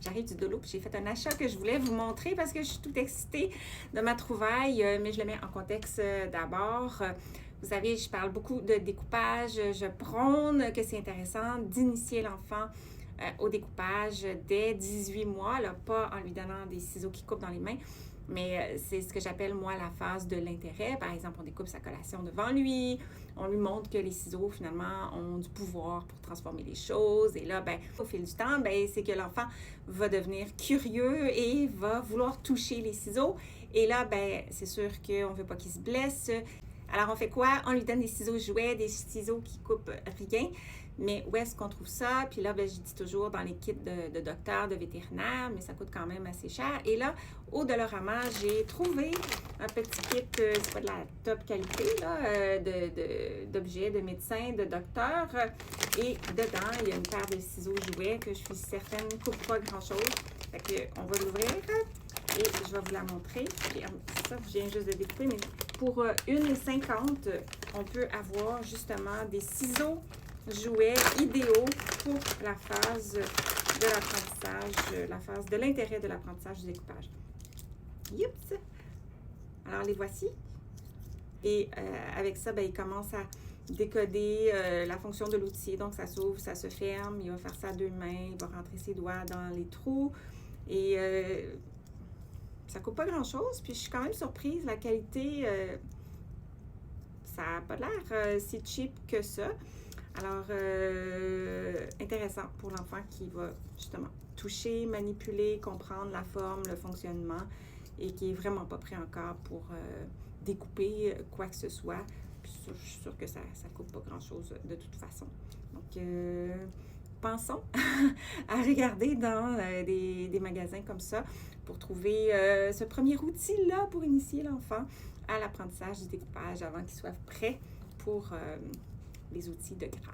J'arrive du Dolo, puis j'ai fait un achat que je voulais vous montrer parce que je suis toute excitée de ma trouvaille, mais je le mets en contexte d'abord. Vous savez, je parle beaucoup de découpage. Je prône que c'est intéressant d'initier l'enfant au découpage dès 18 mois, là, pas en lui donnant des ciseaux qui coupent dans les mains, mais c'est ce que j'appelle, moi, la phase de l'intérêt. Par exemple, on découpe sa collation devant lui, on lui montre que les ciseaux, finalement, ont du pouvoir pour transformer les choses. Et là, ben, au fil du temps, ben, c'est que l'enfant va devenir curieux et va vouloir toucher les ciseaux. Et là, ben, c'est sûr qu'on ne veut pas qu'il se blesse. Alors, on fait quoi? On lui donne des ciseaux jouets, des ciseaux qui coupent rien. Mais où est-ce qu'on trouve ça? Puis là, ben, je dis toujours dans les kits de docteurs, de vétérinaires, mais ça coûte quand même assez cher. Et là, au Dollarama, j'ai trouvé un petit kit, c'est pas de la top qualité, là, d'objets, de médecins, de docteurs. Et dedans, il y a une paire de ciseaux jouets que je suis certaine ne coupe pas grand-chose. Fait que, on va l'ouvrir et je vais vous la montrer. Puis, ça, je viens juste de découper, mais pour 1,50 $, on peut avoir justement des ciseaux jouets idéaux pour la phase de l'apprentissage, la phase de l'intérêt de l'apprentissage du découpage. Youps! Alors, les voici. Et avec ça, ben, il commence à décoder la fonction de l'outil. Donc, ça s'ouvre, ça se ferme. Il va faire ça à deux mains. Il va rentrer ses doigts dans les trous. Et ça ne coupe pas grand-chose. Puis, je suis quand même surprise. La qualité, ça n'a pas l'air si cheap que ça. Alors, intéressant pour l'enfant qui va justement toucher, manipuler, comprendre la forme, le fonctionnement et qui est vraiment pas prêt encore pour découper quoi que ce soit. Puis ça, je suis sûre que ça ne coupe pas grand-chose de toute façon. Donc, pensons à regarder dans des magasins comme ça pour trouver ce premier outil-là pour initier l'enfant à l'apprentissage du découpage avant qu'il soit prêt pour les outils de gras.